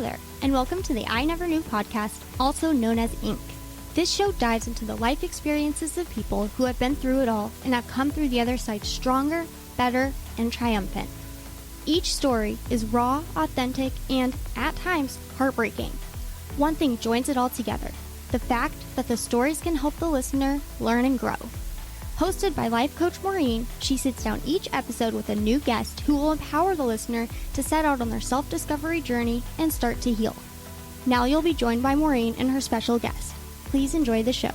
there, and welcome to the I Never Knew podcast, also known as Inc. This show dives into the life experiences of people who have been through it all and have come through the other side stronger, better, and triumphant. Each story is raw, authentic, and, at times, heartbreaking. One thing joins it all together: the fact that the stories can help the listener learn and grow. Hosted by life coach Maureen, she sits down each episode with a new guest who will empower the listener to set out on their self-discovery journey and start to heal. Now you'll be joined by Maureen and her special guest. Please enjoy the show.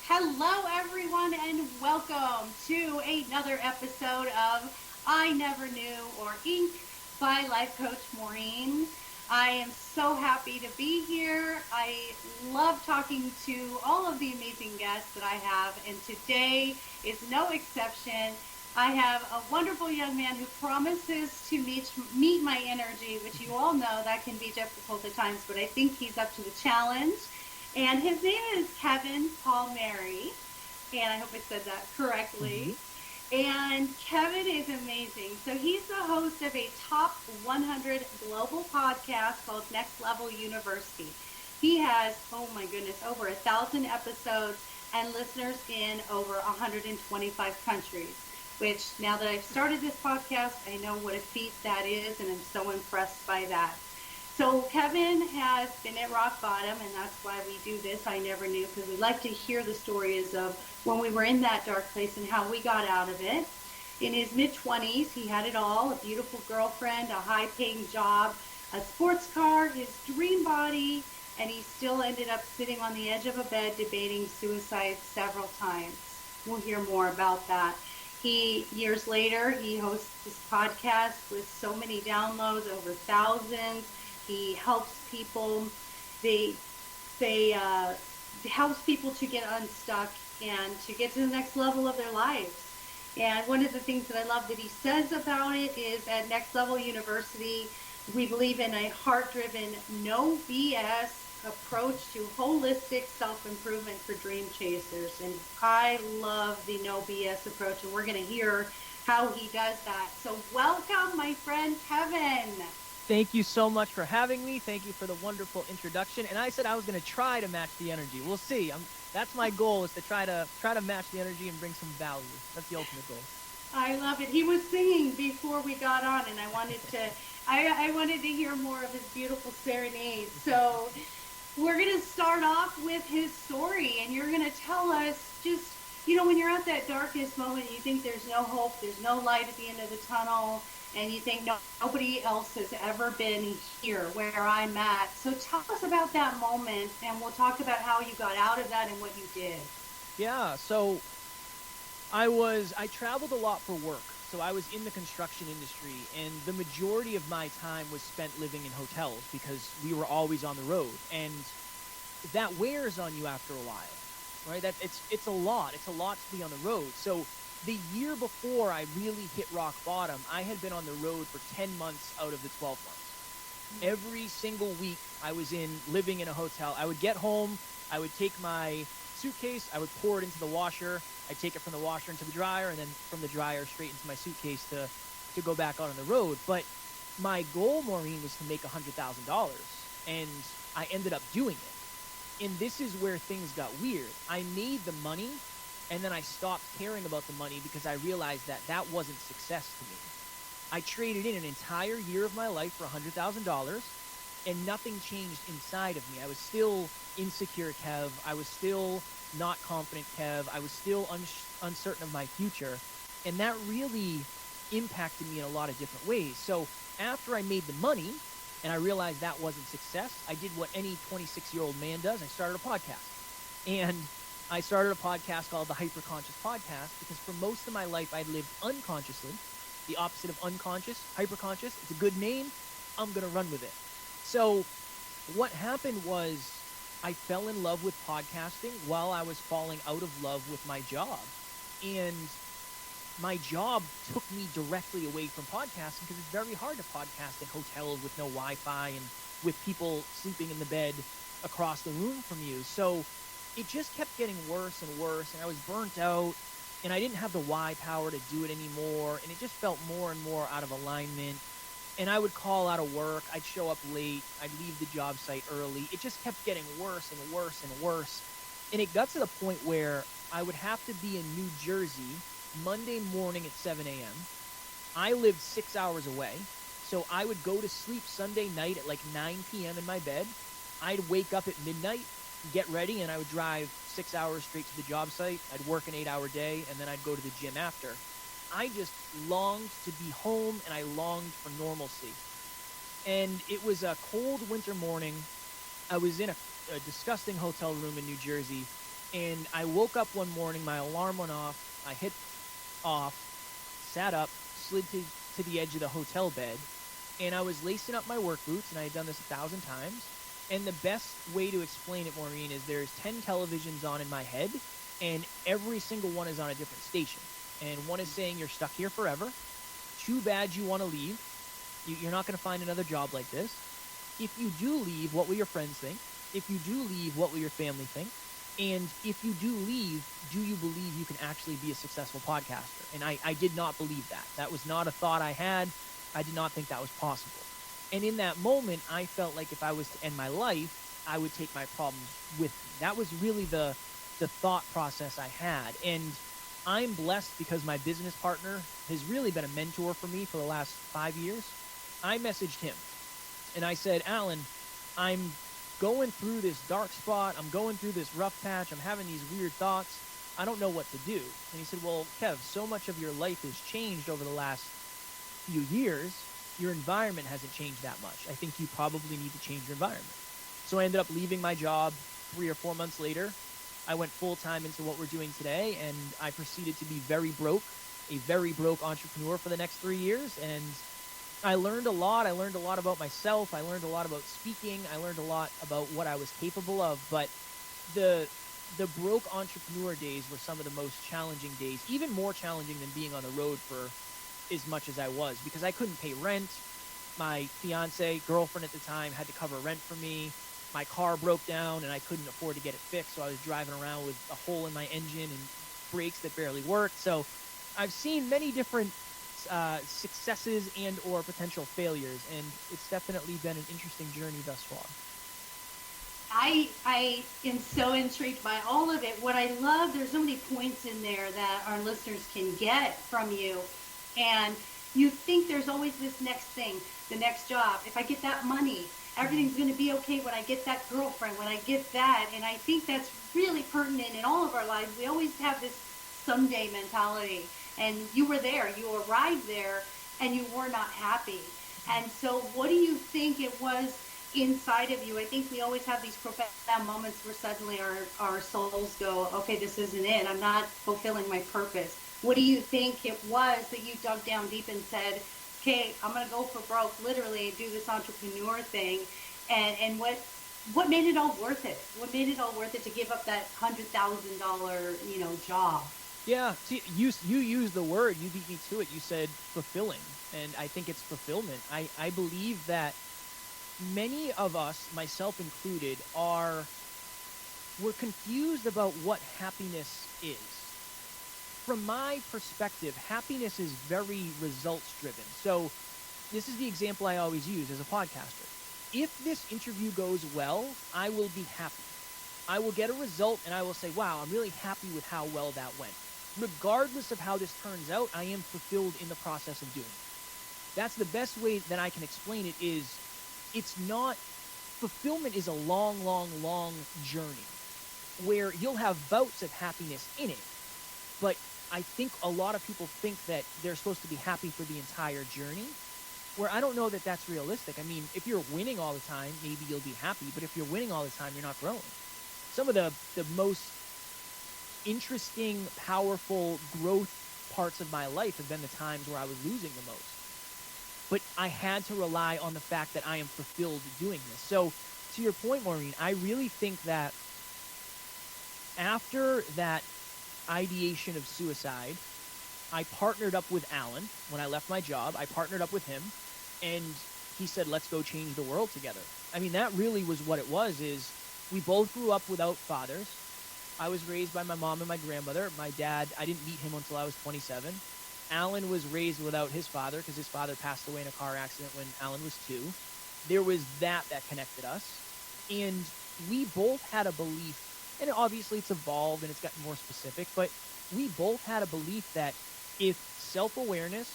Hello everyone and welcome to another episode of I Never Knew, or Inc. by Life Coach Maureen. I am so happy to be here. I love talking to all of the amazing guests that I have, and today is no exception. I have a wonderful young man who promises to meet my energy, which you all know that can be difficult at times, but I think he's up to the challenge. And his name is Kevin Palmieri, and I hope I said that correctly. And Kevin is amazing. So he's the host of a top 100 global podcast called Next Level University. He has, oh my goodness, over 1,000 episodes and listeners in over 125 countries, which now that I've started this podcast, I know what a feat that is, and I'm so impressed by that. So Kevin has been at rock bottom, and that's why we do this, I Never Knew, because we like to hear the stories of when we were in that dark place and how we got out of it. In his mid-20s, he had it all: a beautiful girlfriend, a high-paying job, a sports car, his dream body, and he still ended up sitting on the edge of a bed debating suicide several times. We'll hear more about that. Years later, he hosts this podcast with so many downloads, over thousands. He helps people. Helps people to get unstuck and to get to the next level of their lives. And one of the things that I love that he says about it is, at Next Level University, we believe in a heart-driven, no BS approach to holistic self-improvement for dream chasers. And I love the no BS approach, and we're going to hear how he does that. So welcome, my friend Kevin. Thank you so much for having me. Thank you for the wonderful introduction. And I said I was going to try to match the energy. We'll see. That's my goal, is to try to match the energy and bring some value. That's the ultimate goal. I love it. He was singing before we got on, and I wanted to hear more of his beautiful serenade. So we're going to start off with his story, and you're going to tell us just, when you're at that darkest moment, you think there's no hope, there's no light at the end of the tunnel, and you think nobody else has ever been here where I'm at. So tell us about that moment, and we'll talk about how you got out of that and what you did. Yeah, so I traveled a lot for work. So I was in the construction industry, and the majority of my time was spent living in hotels because we were always on the road. And that wears on you after a while, right? It's a lot. It's a lot to be on the road. So the year before I really hit rock bottom, I had been on the road for 10 months out of the 12 months. Every single week I was living in a hotel. I would get home, I would take my suitcase, I would pour it into the washer, I'd take it from the washer into the dryer, and then from the dryer straight into my suitcase to go back out on the road. But my goal, Maureen, was to make $100,000, and I ended up doing it. And this is where things got weird. I made the money, and then I stopped caring about the money because I realized that wasn't success to me. I traded in an entire year of my life for $100,000, and nothing changed inside of me. I was still insecure Kev. I was still not confident Kev. I was still uncertain of my future, and that really impacted me in a lot of different ways. So after I made the money and I realized that wasn't success, I did what any 26-year-old man does. I started a podcast. And I started a podcast called the Hyperconscious Podcast because for most of my life I'd lived unconsciously, the opposite of unconscious, hyperconscious. It's a good name. I'm going to run with it. So what happened was I fell in love with podcasting while I was falling out of love with my job. And my job took me directly away from podcasting because it's very hard to podcast in hotels with no Wi-Fi and with people sleeping in the bed across the room from you. So it just kept getting worse and worse, and I was burnt out, and I didn't have the why power to do it anymore, and it just felt more and more out of alignment. And I would call out of work, I'd show up late, I'd leave the job site early. It just kept getting worse and worse and worse. And it got to the point where I would have to be in New Jersey Monday morning at 7 a.m. I lived 6 hours away, so I would go to sleep Sunday night at like 9 p.m. in my bed. I'd wake up at midnight, get ready, and I would drive 6 hours straight to the job site. I'd work an 8-hour day, and then I'd go to the gym after. I just longed to be home, and I longed for normalcy. And it was a cold winter morning. I was in a disgusting hotel room in New Jersey, and I woke up one morning, my alarm went off, I hit off, sat up, slid to the edge of the hotel bed, and I was lacing up my work boots, and I had done this 1,000 times. And the best way to explain it, Maureen, is there's 10 televisions on in my head, and every single one is on a different station. And one is saying you're stuck here forever. Too bad you want to leave. You're not going to find another job like this. If you do leave, what will your friends think? If you do leave, what will your family think? And if you do leave, do you believe you can actually be a successful podcaster? And I did not believe that. That was not a thought I had. I did not think that was possible. And in that moment, I felt like if I was to end my life, I would take my problems with me. That was really the thought process I had. And I'm blessed because my business partner has really been a mentor for me for the last 5 years. I messaged him and I said, Alan, I'm going through this dark spot. I'm going through this rough patch. I'm having these weird thoughts. I don't know what to do. And he said, well, Kev, so much of your life has changed over the last few years. Your environment hasn't changed that much. I think you probably need to change your environment. So I ended up leaving my job 3 or 4 months later. I went full-time into what we're doing today, and I proceeded to be very broke, a very broke entrepreneur for the next 3 years. And I learned a lot. I learned a lot about myself. I learned a lot about speaking. I learned a lot about what I was capable of. But the broke entrepreneur days were some of the most challenging days, even more challenging than being on the road for as much as I was, because I couldn't pay rent. My fiance, girlfriend at the time, had to cover rent for me. My car broke down and I couldn't afford to get it fixed, so I was driving around with a hole in my engine and brakes that barely worked. So I've seen many different successes and or potential failures, and it's definitely been an interesting journey thus far. I am so intrigued by all of it. What I love, there's so many points in there that our listeners can get from you. And you think there's always this next thing, the next job. If I get that money, everything's going to be okay when I get that girlfriend, when I get that. And I think that's really pertinent in all of our lives. We always have this someday mentality. And you were there, you arrived there, and you were not happy. And so what do you think it was inside of you? I think we always have these profound moments where suddenly our souls go, okay, this isn't it. I'm not fulfilling my purpose. What do you think it was that you dug down deep and said, okay, I'm going to go for broke, literally, and do this entrepreneur thing? And what made it all worth it? What made it all worth it to give up that $100,000, job? Yeah, see, you used the word, you beat me to it. You said fulfilling, and I think it's fulfillment. I believe that many of us, myself included, we're confused about what happiness is. From my perspective, happiness is very results driven. So this is the example I always use as a podcaster. If this interview goes well, I will be happy. I will get a result and I will say, wow, I'm really happy with how well that went. Regardless of how this turns out, I am fulfilled in the process of doing it. That's the best way that I can explain it. Is it's not, fulfillment is a long, long, long journey where you'll have bouts of happiness in it. But I think a lot of people think that they're supposed to be happy for the entire journey, where I don't know that that's realistic. I mean, if you're winning all the time, maybe you'll be happy, but if you're winning all the time, you're not growing. Some of the most interesting, powerful growth parts of my life have been the times where I was losing the most. But I had to rely on the fact that I am fulfilled doing this. So to your point, Maureen, I really think that after that ideation of suicide, I partnered up with Alan when I left my job. I partnered up with him, and he said, let's go change the world together. I mean, that really was what it was, is We both grew up without fathers. I was raised by my mom and my grandmother. My dad, I didn't meet him until I was 27. Alan was raised without his father because his father passed away in a car accident when Alan was 2. There was that connected us. And we both had a belief, and obviously it's evolved and it's gotten more specific, but we both had a belief that if self-awareness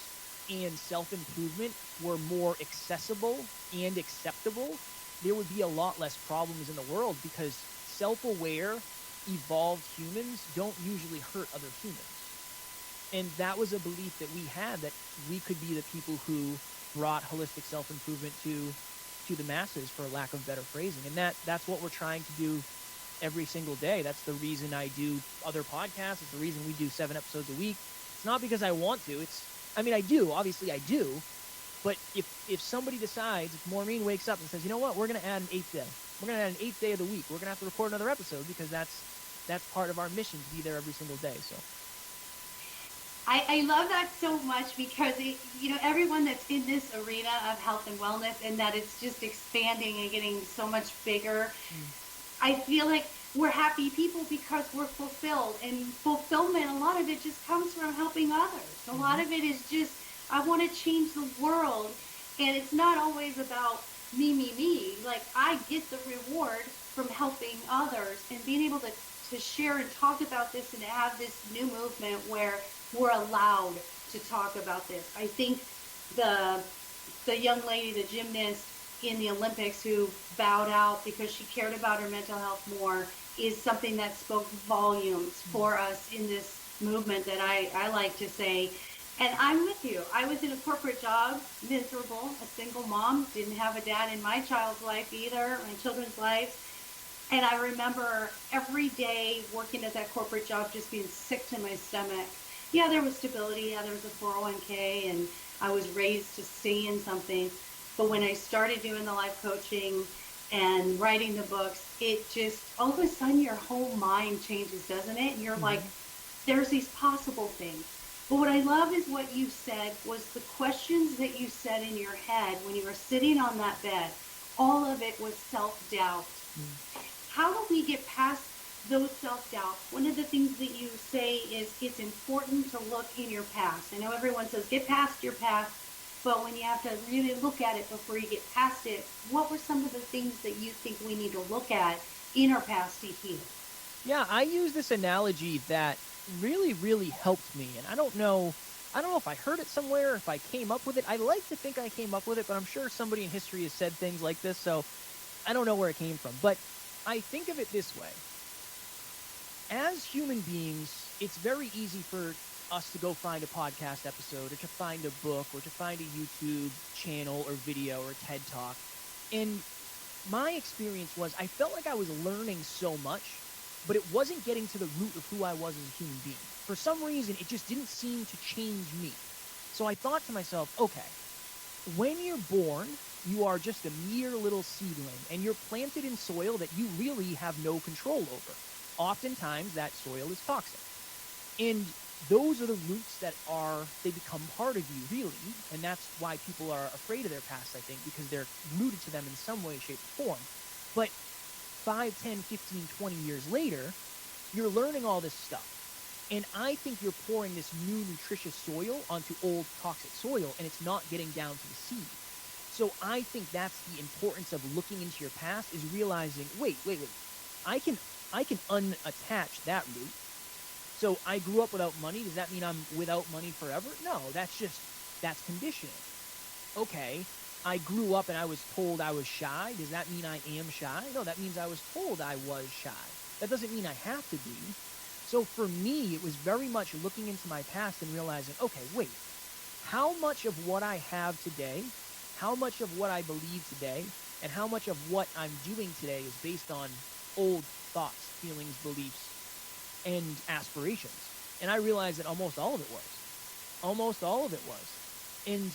and self-improvement were more accessible and acceptable, there would be a lot less problems in the world, because self-aware, evolved humans don't usually hurt other humans. And that was a belief that we had, that we could be the people who brought holistic self-improvement to the masses, for lack of better phrasing. And that's what we're trying to do every single day. That's the reason I do other podcasts. It's the reason we do 7 episodes a week. It's not because I want to. I do. Obviously, I do. But if somebody decides, if Maureen wakes up and says, you know what, we're going to add an 8th day. We're going to add an 8th day of the week. We're going to have to record another episode, because that's part of our mission, to be there every single day. So I love that so much, because everyone that's in this arena of health and wellness, and that it's just expanding and getting so much bigger. I feel like we're happy people because we're fulfilled, and fulfillment, a lot of it just comes from helping others. A lot of it is just, I want to change the world, and it's not always about me. Like, I get the reward from helping others and being able to share and talk about this, and to have this new movement where we're allowed to talk about this. I think the young lady, the gymnast in the Olympics, who bowed out because she cared about her mental health more, is something that spoke volumes for us in this movement, that I like to say. And I'm with you. I was in a corporate job, miserable, a single mom, didn't have a dad in my child's life either, my children's lives. And I remember every day working at that corporate job just being sick to my stomach. Yeah, there was stability. Yeah, there was a 401k, and I was raised to stay in something. But when I started doing the life coaching and writing the books, it just, all of a sudden your whole mind changes, doesn't it? And you're like, there's these possible things. But what I love is what you said was the questions that you said in your head when you were sitting on that bed. All of it was self-doubt. How do we get past those self-doubts? One of the things that you say is it's important to look in your past. I know everyone says get past your past, but when you have to really look at it before you get past it, what were some of the things that you think we need to look at in our past to heal? Yeah, I use this analogy that really, really helped me. And I don't know if I heard it somewhere, if I came up with it. I like to think I came up with it, but I'm sure somebody in history has said things like this, so I don't know where it came from. But I think of it this way. As human beings, it's very easy for us to go find a podcast episode, or to find a book, or to find a YouTube channel or video or TED Talk. And my experience was, I felt like I was learning so much, but it wasn't getting to the root of who I was as a human being. For some reason, it just didn't seem to change me. So I thought to myself, okay, when you're born, you are just a mere little seedling, and you're planted in soil that you really have no control over. Oftentimes, that soil is toxic. And those are the roots that they become part of you, really. And that's why people are afraid of their past, I think, because they're rooted to them in some way, shape, or form. But 5, 10, 15, 20 years later, you're learning all this stuff. And I think you're pouring this new nutritious soil onto old toxic soil, and it's not getting down to the seed. So I think that's the importance of looking into your past, is realizing, wait. I can unattach that root. So I grew up without money. Does that mean I'm without money forever? No, that's conditioning. Okay, I grew up and I was told I was shy. Does that mean I am shy? No, that means I was told I was shy. That doesn't mean I have to be. So for me, it was very much looking into my past and realizing, okay, wait, how much of what I have today, how much of what I believe today, and how much of what I'm doing today is based on old thoughts, feelings, beliefs, and aspirations. And I realized that almost all of it was. And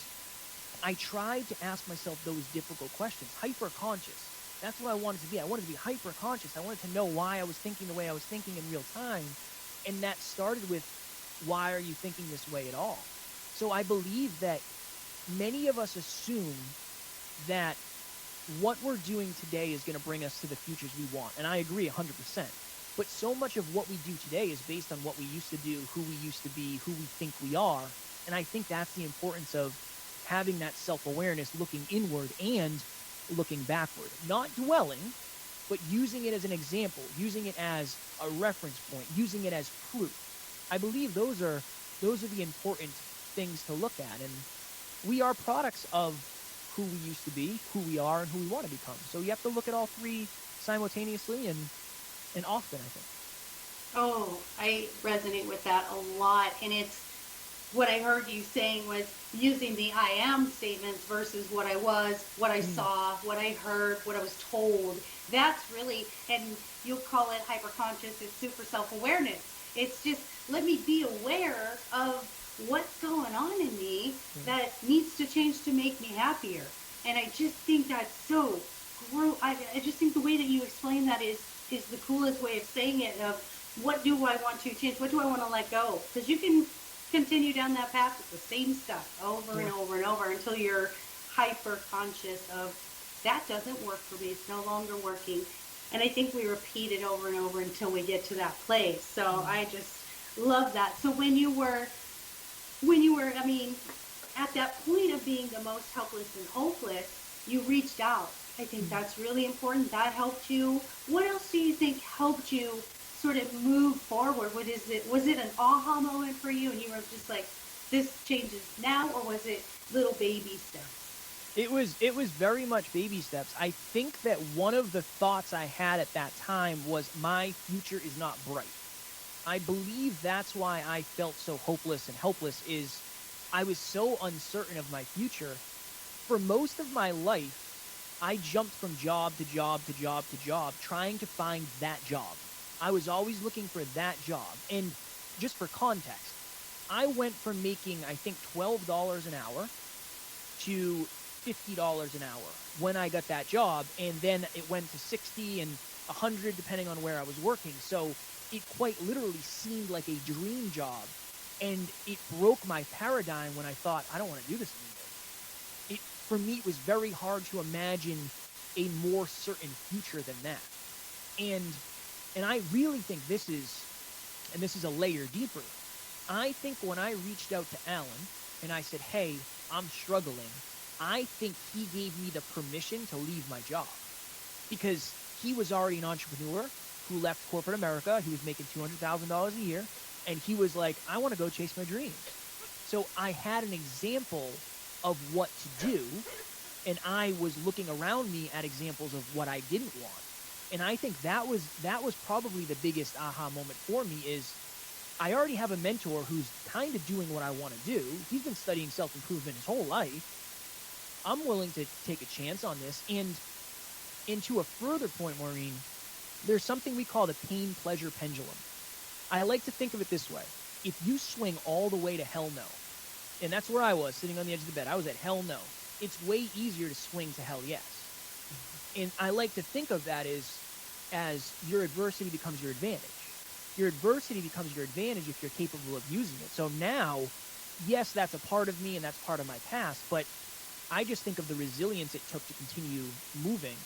I tried to ask myself those difficult questions, hyper-conscious. That's what I wanted to be. I wanted to be hyper-conscious. I wanted to know why I was thinking the way I was thinking in real time. And that started with, why are you thinking this way at all? So I believe that many of us assume that what we're doing today is going to bring us to the futures we want. And I agree 100%. But so much of what we do today is based on what we used to do, who we used to be, who we think we are. And I think that's the importance of having that self-awareness, looking inward and looking backward. Not dwelling, but using it as an example, using it as a reference point, using it as proof. I believe those are the important things to look at. And we are products of who we used to be, who we are, and who we want to become. So you have to look at all three simultaneously and often, I think. Oh, I resonate with that a lot. And it's what I heard you saying was using the I am statements versus what I was, what I saw, what I heard, what I was told. That's really, and you'll call it hyperconscious, it's super self-awareness. It's just, let me be aware of what's going on in me that needs to change to make me happier. And I just think that's so I just think the way that you explain that is the coolest way of saying it, of what do I want to change? What do I want to let go? Because you can continue down that path with the same stuff over and over and over until you're hyper conscious of that doesn't work for me. It's no longer working. And I think we repeat it over and over until we get to that place. So I just love that. So when you were, I mean, at that point of being the most helpless and hopeless, you reached out. I think that's really important. That helped you. What else do you think helped you sort of move forward? Was it an aha moment for you and you were just like, this changes now, or was it little baby steps? It was very much baby steps. I think that one of the thoughts I had at that time was my future is not bright. I believe that's why I felt so hopeless and helpless, is I was so uncertain of my future. For most of my life, I jumped from job to job to job to job, trying to find that job. I was always looking for that job. And just for context, I went from making, I think, $12 an hour to $50 an hour when I got that job. And then it went to 60 and 100 depending on where I was working. So it quite literally seemed like a dream job. And it broke my paradigm when I thought, I don't want to do this anymore. For me, it was very hard to imagine a more certain future than that. And I really think this is a layer deeper. I think when I reached out to Alan and I said, hey, I'm struggling, I think he gave me the permission to leave my job. Because he was already an entrepreneur who left corporate America. He was making $200,000 a year. And he was like, I want to go chase my dreams. So I had an example of what to do, and I was looking around me at examples of what I didn't want. And I think that was probably the biggest aha moment for me, is I already have a mentor who's kind of doing what I want to do. He's been studying self-improvement his whole life. I'm willing to take a chance on this. And to a further point, Maureen, there's something we call the pain-pleasure pendulum. I like to think of it this way. If you swing all the way to hell no, and that's where I was, sitting on the edge of the bed, I was at hell no, it's way easier to swing to hell yes. And I like to think of that as your adversity becomes your advantage. Your adversity becomes your advantage if you're capable of using it. So now, yes, that's a part of me and that's part of my past, but I just think of the resilience it took to continue moving.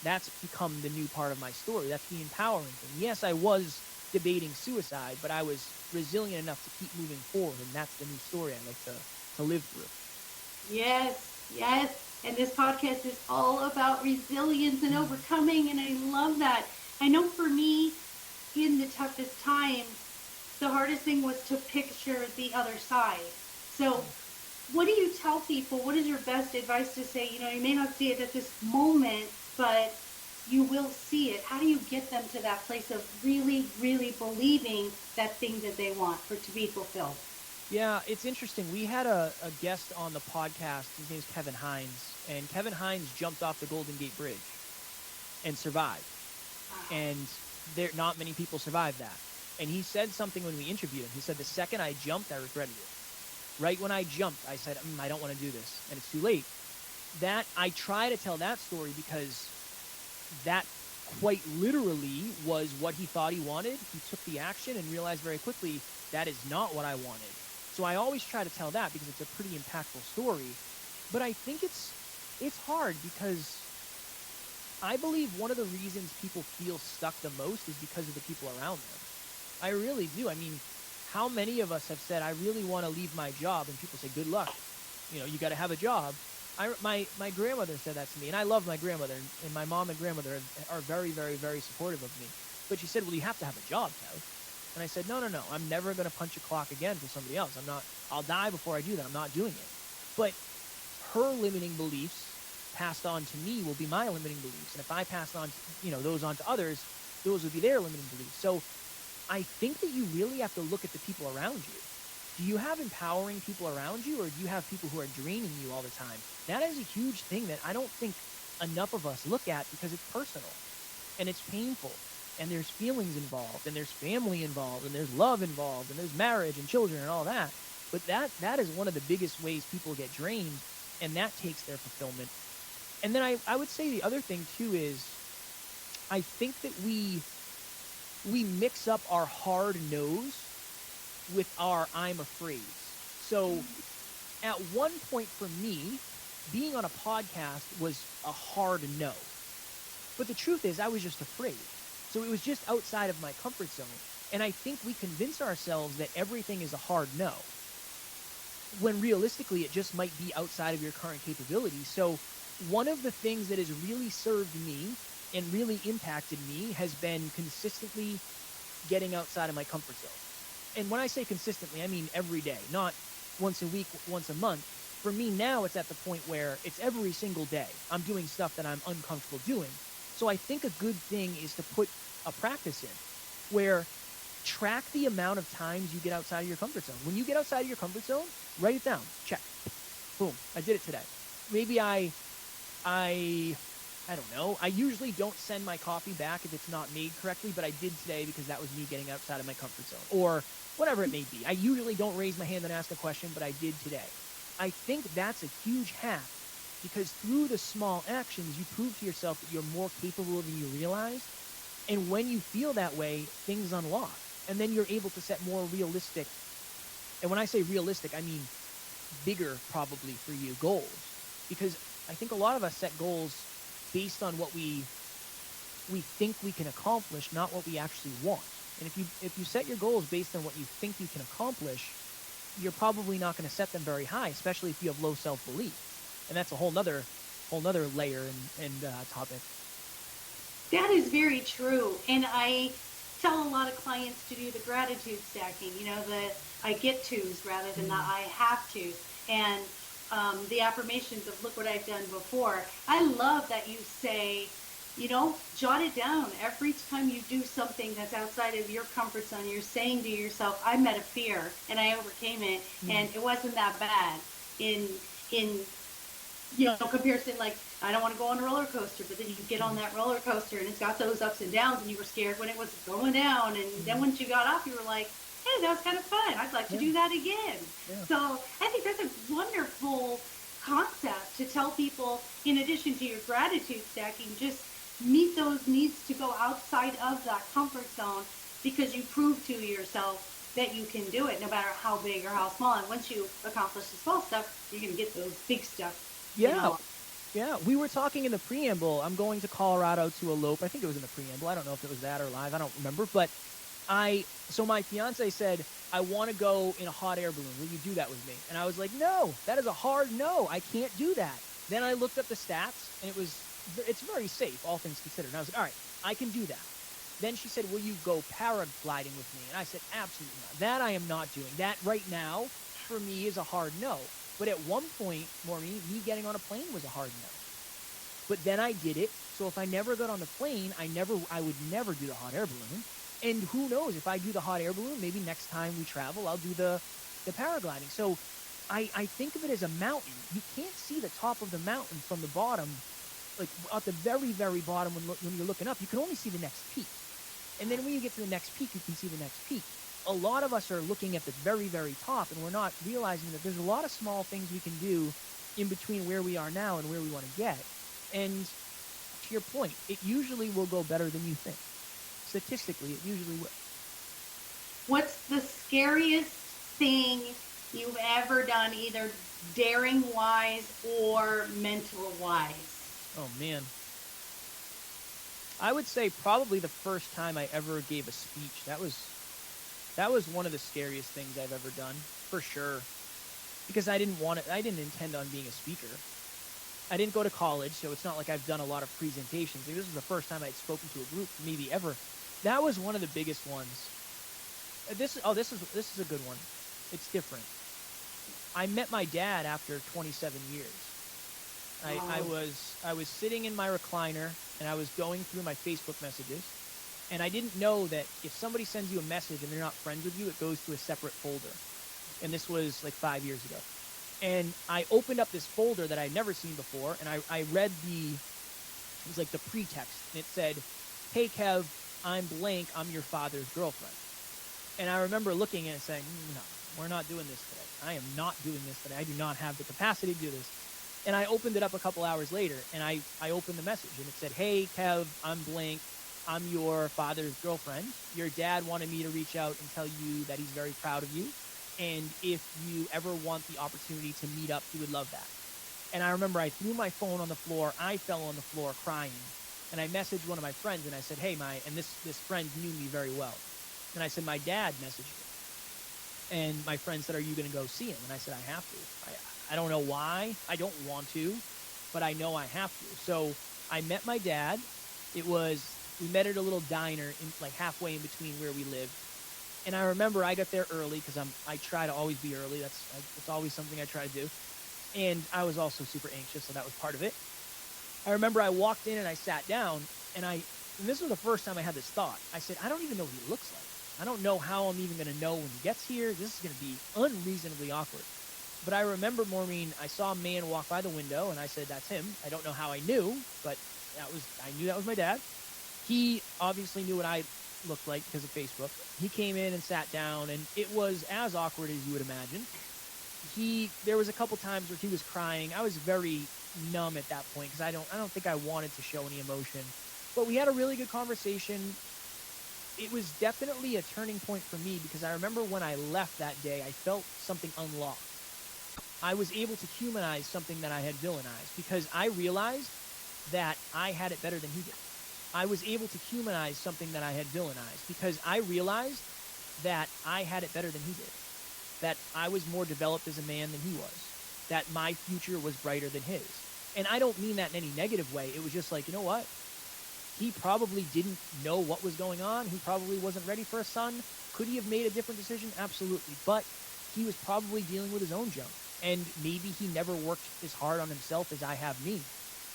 That's become the new part of my story. That's the empowering thing. Yes, I was debating suicide, but I was resilient enough to keep moving forward, and that's the new story I like to live through. Yes. And this podcast is all about resilience and overcoming, and I love that. I know for me, in the toughest times, the hardest thing was to picture the other side. So what do you tell people? What is your best advice to say, you may not see it at this moment, but you will see it? How do you get them to that place of really, really believing that thing that they want for it to be fulfilled? Yeah, it's interesting. We had a guest on the podcast. His name's Kevin Hines. And Kevin Hines jumped off the Golden Gate Bridge and survived. Wow. And not many people survive that. And he said something when we interviewed him. He said, the second I jumped, I regretted it. Right when I jumped, I said, I don't want to do this. And it's too late. That I try to tell that story because that quite literally was what he thought he wanted. He took the action and realized very quickly that is not what I wanted. So I always try to tell that because it's a pretty impactful story. But I think it's hard because I believe one of the reasons people feel stuck the most is because of the people around them. I really do. I mean, how many of us have said, I really want to leave my job, and people say, good luck. You got to have a job. My grandmother said that to me, and I love my grandmother, and my mom and grandmother are very, very, very supportive of me. But she said, well, you have to have a job, Kev. And I said, no, I'm never going to punch a clock again for somebody else. I'll die before I do that. I'm not doing it. But her limiting beliefs passed on to me will be my limiting beliefs. And if I pass on, those on to others, those would be their limiting beliefs. So I think that you really have to look at the people around you. Do you have empowering people around you, or do you have people who are draining you all the time? That is a huge thing that I don't think enough of us look at, because it's personal and it's painful, and there's feelings involved, and there's family involved, and there's love involved, and there's marriage and children and all that. But that is one of the biggest ways people get drained, and that takes their fulfillment. And then I would say the other thing too is, I think that we mix up our hard no's with our I'm afraid. So at one point for me, being on a podcast was a hard no. But the truth is, I was just afraid. So it was just outside of my comfort zone. And I think we convince ourselves that everything is a hard no, when realistically it just might be outside of your current capability. So one of the things that has really served me and really impacted me has been consistently getting outside of my comfort zone. And when I say consistently, I mean every day, not once a week, once a month. For me now, it's at the point where it's every single day. I'm doing stuff that I'm uncomfortable doing. So I think a good thing is to put a practice in where track the amount of times you get outside of your comfort zone. When you get outside of your comfort zone, write it down. Check. Boom. I did it today. Maybe I don't know. I usually don't send my coffee back if it's not made correctly, but I did today because that was me getting outside of my comfort zone, or whatever it may be. I usually don't raise my hand and ask a question, but I did today. I think that's a huge hack, because through the small actions, you prove to yourself that you're more capable than you realize. And when you feel that way, things unlock. And then you're able to set more realistic, and when I say realistic, I mean bigger probably for you, goals. Because I think a lot of us set goals based on what we think we can accomplish, not what we actually want. And if you set your goals based on what you think you can accomplish, you're probably not going to set them very high, especially if you have low self-belief. And that's a whole nother layer and topic. That is very true. And I tell a lot of clients to do the gratitude stacking, the I get to's rather than the I have to's. And the affirmations of look what I've done before. I love that you say, jot it down. Every time you do something that's outside of your comfort zone, you're saying to yourself, I met a fear and I overcame it, and it wasn't that bad. In comparison, like, I don't want to go on a roller coaster, but then you get on that roller coaster and it's got those ups and downs, and you were scared when it was going down, and then once you got off, you were like, hey, that was kind of fun. I'd like to do that again. Yeah. So I think that's a wonderful concept to tell people, in addition to your gratitude stacking, just meet those needs to go outside of that comfort zone, because you prove to yourself that you can do it no matter how big or how small. And once you accomplish the small stuff, you're going to get those big stuff. Yeah. Yeah, we were talking in the preamble. I'm going to Colorado to elope. I think it was in the preamble. I don't know if it was that or live. I don't remember. But so my fiance said, I want to go in a hot air balloon. Will you do that with me? And I was like, no, that is a hard no. I can't do that. Then I looked up the stats, and it's very safe, all things considered. And I was like, all right, I can do that. Then she said, will you go paragliding with me? And I said, absolutely not. That I am not doing. That right now, for me, is a hard no. But at one point, Maureen, me getting on a plane was a hard no. But then I did it. So if I never got on the plane, I would never do the hot air balloon. And who knows, if I do the hot air balloon, maybe next time we travel, I'll do the paragliding. So I think of it as a mountain. You can't see the top of the mountain from the bottom, like at the very, very bottom when you're looking up. You can only see the next peak. And then when you get to the next peak, you can see the next peak. A lot of us are looking at the very, very top, and we're not realizing that there's a lot of small things we can do in between where we are now and where we want to get. And to your point, it usually will go better than you think. Statistically, it usually will. What's the scariest thing you've ever done, either daring-wise or mental-wise? Oh, man. I would say probably the first time I ever gave a speech. That was one of the scariest things I've ever done, for sure. Because I didn't want it. I didn't intend on being a speaker. I didn't go to college, so it's not like I've done a lot of presentations. Like, this was the first time I'd spoken to a group, maybe ever. That was one of the biggest ones. This is a good one. It's different. I met my dad after 27 years. I was sitting in my recliner and I was going through my Facebook messages, and I didn't know that if somebody sends you a message and they're not friends with you, it goes to a separate folder. And this was like 5 years ago. And I opened up this folder that I'd never seen before, and I read it was like the pretext, and it said, "Hey Kev, I'm blank, I'm your father's girlfriend." And I remember looking at it and saying, "No, we're not doing this today. I am not doing this today. I do not have the capacity to do this." And I opened it up a couple hours later, and I opened the message, and it said, "Hey Kev, I'm blank, I'm your father's girlfriend. Your dad wanted me to reach out and tell you that he's very proud of you. And if you ever want the opportunity to meet up, he would love that." And I remember I threw my phone on the floor. I fell on the floor crying. And I messaged one of my friends, and I said, "Hey, and this friend knew me very well. And I said, "My dad messaged me." And my friend said, "Are you going to go see him?" And I said, "I have to. I don't know why. I don't want to, but I know I have to." So I met my dad. We met at a little diner like halfway in between where we lived. And I remember I got there early because I try to always be early. It's always something I try to do. And I was also super anxious, so that was part of it. I remember I walked in and I sat down, and this was the first time I had this thought. I said, "I don't even know what he looks like. I don't know how I'm even going to know when he gets here. This is going to be unreasonably awkward." But I remember, Maureen, I saw a man walk by the window, and I said, "That's him." I don't know how I knew, but I knew that was my dad. He obviously knew what I looked like because of Facebook. He came in and sat down, and it was as awkward as you would imagine. There was a couple times where he was crying. I was very numb at that point because I don't think I wanted to show any emotion. But we had a really good conversation. It was definitely a turning point for me because I remember when I left that day, I felt something unlocked. I was able to humanize something that I had villainized because I realized that I had it better than he did. I was able to humanize something that I had villainized because I realized that I had it better than he did, that I was more developed as a man than he was, that my future was brighter than his. And I don't mean that in any negative way. It was just like, you know what? He probably didn't know what was going on. He probably wasn't ready for a son. Could he have made a different decision? Absolutely. But he was probably dealing with his own junk. And maybe he never worked as hard on himself as I have me.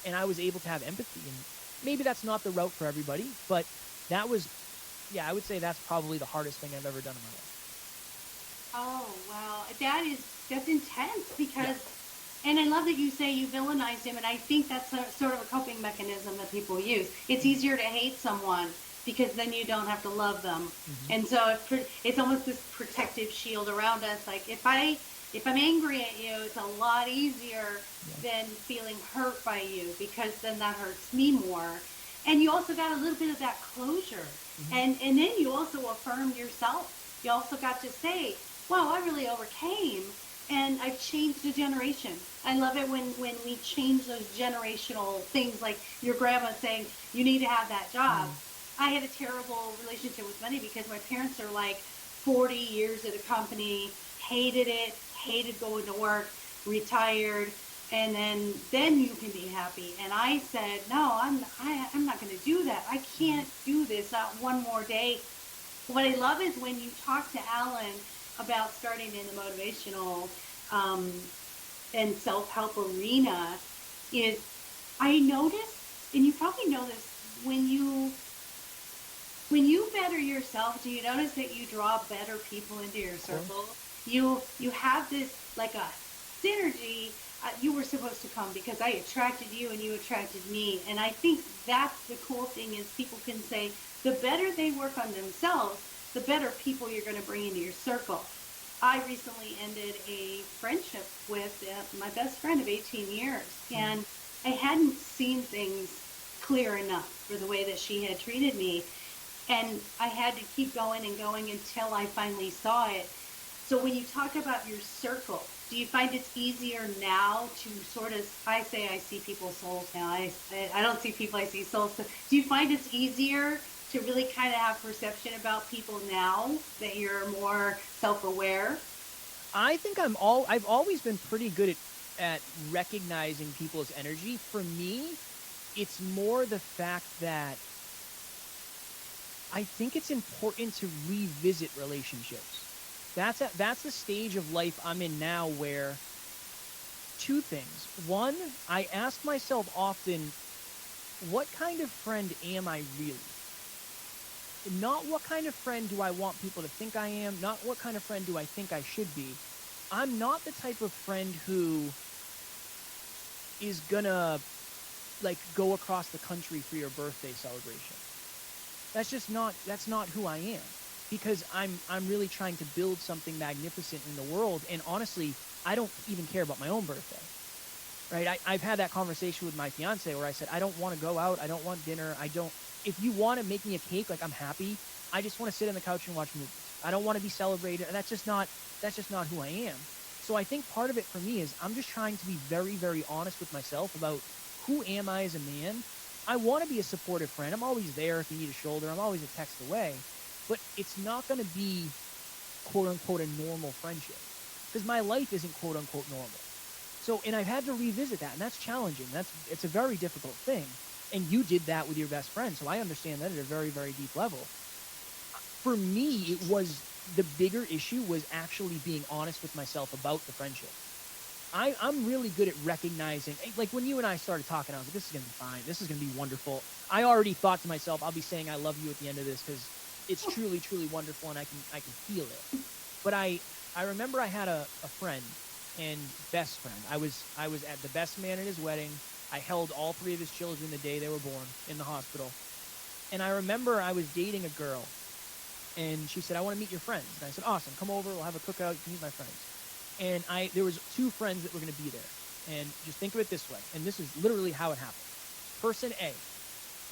And I was able to have empathy. And maybe that's not the route for everybody, but I would say that's probably the hardest thing I've ever done in my life. Oh, wow. That's intense because, and I love that you say you villainized him, and I think that's sort of a coping mechanism that people use. It's easier to hate someone because then you don't have to love them. Mm-hmm. And so it's almost this protective shield around us. Like if I'm angry at you, it's a lot easier than feeling hurt by you because then that hurts me more. And you also got a little bit of that closure. Mm-hmm. And then you also affirmed yourself. You also got to say, wow, I really overcame and I've changed a generation. I love it when we change those generational things, like your grandma saying, you need to have that job. Mm-hmm. I had a terrible relationship with money because my parents are like 40 years at a company, hated it, hated going to work, retired, and then you can be happy. And I said, no, I'm not going to do that. I can't do this, not one more day. What I love is when you talk to Alan about starting in the motivational and self-help arena, is I noticed, and you probably know this, when you better yourself, do you notice that you draw better people into your circle? You have this, like a synergy. You were supposed to come because I attracted you and you attracted me. And I think that's the cool thing is people can say the better they work on themselves, the better people you're going to bring into your circle. I recently ended a friendship with my best friend of 18 years. And I hadn't seen things clear enough for the way that she had treated me. And I had to keep going and going until I finally saw it. So when you talk about your circle, do you find it's easier now to sort of, I say I see people's souls now. I don't see people, I see souls. So do you find it's easier to really kind of have perception about people now that you're more self-aware? I think I've always been pretty good at recognizing people's energy. For me, it's more the fact that I think it's important to revisit relationships. That's the stage of life I'm in now where two things. One, I ask myself often, what kind of friend am I really? Not what kind of friend do I want people to think I am, not what kind of friend do I think I should be. I'm not the type of friend who is gonna like go across the country for your birthday celebration. That's not who I am, because I'm really trying to build something magnificent in the world, and honestly, I don't even care about my own birthday. Right? I've had that conversation with my fiance where I said, I don't want to go out, I don't want dinner, if you want to make me a cake, like, I'm happy. I just want to sit on the couch and watch movies. I don't want to be celebrated, and that's just not who I am. So I think part of it for me is I'm just trying to be very, very honest with myself about who am I as a man. I want to be a supportive friend. I'm always there if you need a shoulder. I'm always a text away. But it's not going to be, quote unquote, a normal friendship, because my life isn't, quote unquote, normal. So, and I've had to revisit that, and that's challenging. It's a very difficult thing. And you did that with your best friend, so I understand that at a very, very deep level. For me, it was the bigger issue was actually being honest with myself about the friendship. I'm really good at recognizing, like when you and I started talking, I was like, this is going to be fine. This is going to be wonderful. I already thought to myself, I'll be saying I love you at the end of this because it's truly, truly wonderful, and I can feel it. But I remember I had a friend and best friend. I was at the best man at his wedding. I held all three of his children the day they were born in the hospital. And I remember I was dating a girl, and she said, I want to meet your friends. And I said, awesome, come over, we'll have a cookout, you can meet my friends. And there was two friends that were going to be there. And just think of it this way, and this is literally how it happened. Person A,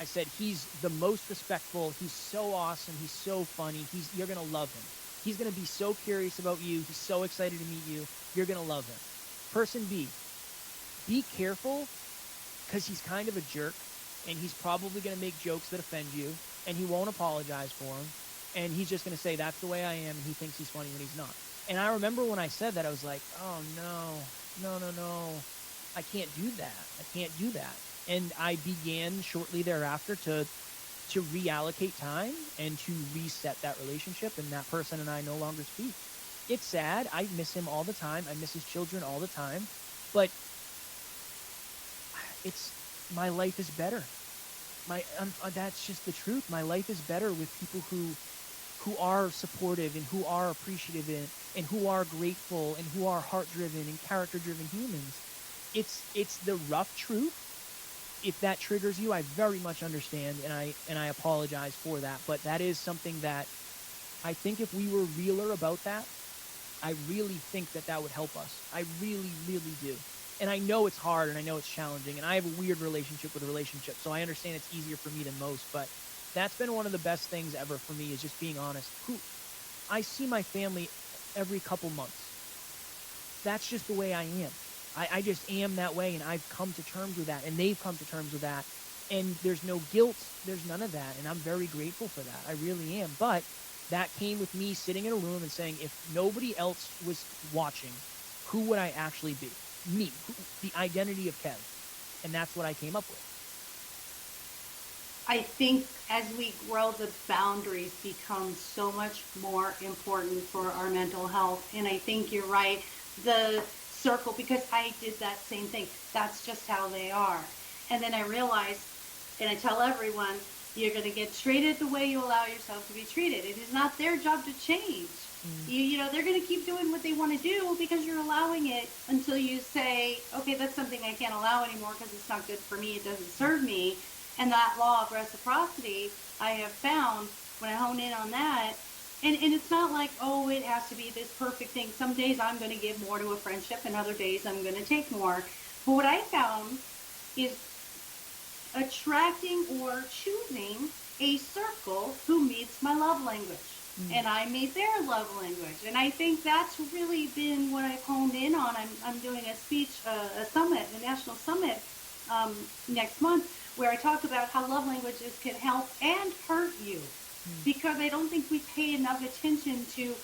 I said, he's the most respectful, he's so awesome, he's so funny, you're going to love him. He's going to be so curious about you, he's so excited to meet you, you're going to love him. Person B, be careful, because he's kind of a jerk, and he's probably going to make jokes that offend you, and he won't apologize for them, and he's just going to say, that's the way I am, and he thinks he's funny when he's not. And I remember when I said that, I was like, oh, no, I can't do that. And I began shortly thereafter to reallocate time and to reset that relationship, and that person and I no longer speak. It's sad. I miss him all the time. I miss his children all the time. But my life is better. That's just the truth. My life is better with people who are supportive and who are appreciative and who are grateful and who are heart-driven and character-driven humans. It's the rough truth. If that triggers you, I very much understand, and I apologize for that. But that is something that I think if we were realer about that, I really think that would help us. I really, really do. And I know it's hard, and I know it's challenging, and I have a weird relationship with a relationship, so I understand it's easier for me than most, but that's been one of the best things ever for me, is just being honest. I see my family every couple months. That's just the way I am. I just am that way, and I've come to terms with that, and they've come to terms with that, and there's no guilt, there's none of that, and I'm very grateful for that. I really am. But that came with me sitting in a room and saying, if nobody else was watching, who would I actually be? Me, the identity of Kev. And that's what I came up with. I think as we grow, the boundaries become so much more important for our mental health. And I think you're right. The circle, because I did that same thing. That's just how they are. And then I realized, and I tell everyone, you're going to get treated the way you allow yourself to be treated. It is not their job to change. You know, they're going to keep doing what they want to do because you're allowing it until you say, okay, that's something I can't allow anymore because it's not good for me. It doesn't serve me. And that law of reciprocity, I have found when I hone in on that, and it's not like, oh, it has to be this perfect thing. Some days I'm going to give more to a friendship, and other days I'm going to take more. But what I found is attracting or choosing a circle who meets my love language. and I meet their love language. And I think that's really been what I've honed in on. I'm doing a speech, a summit, a national summit next month, where I talk about how love languages can help and hurt you, because I don't think we pay enough attention to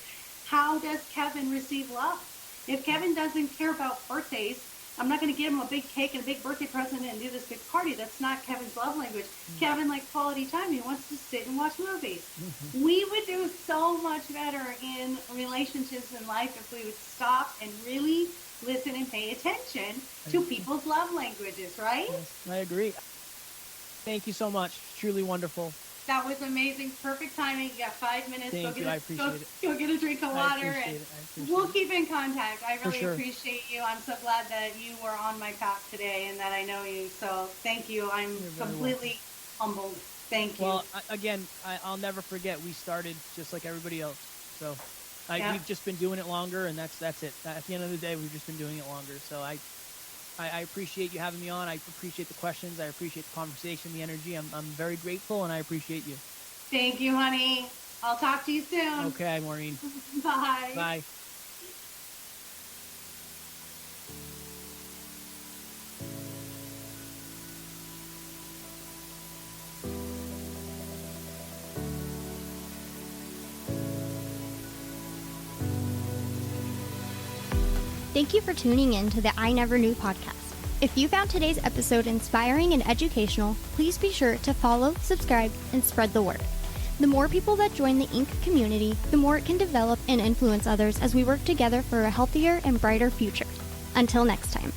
how does Kevin receive love. If Kevin doesn't care about birthdays, I'm not going to give him a big cake and a big birthday present and do this big party. That's not Kevin's love language. Kevin likes quality time. He wants to sit and watch movies. We would do so much better in relationships in life if we would stop and really listen and pay attention to people's love languages, right? Yes, I agree. Thank you so much. Truly wonderful. That was amazing. Perfect timing. You got 5 minutes. Thank you. I appreciate it. Go get a drink of water. And we'll keep in contact. I really appreciate you. I'm so glad that you were on my path today and that I know you. So thank you. I'm completely humbled. Thank you. Well, again, I'll never forget. We started just like everybody else. So we've just been doing it longer, and that's it. At the end of the day, we've just been doing it longer. So I appreciate you having me on. I appreciate the questions. I appreciate the conversation, the energy. I'm very grateful, and I appreciate you. Thank you, honey. I'll talk to you soon. Okay, Maureen. Bye. Bye. Thank you for tuning in to the I Never Knew podcast. If you found today's episode inspiring and educational, please be sure to follow, subscribe, and spread the word. The more people that join the Inc. community, the more it can develop and influence others as we work together for a healthier and brighter future. Until next time.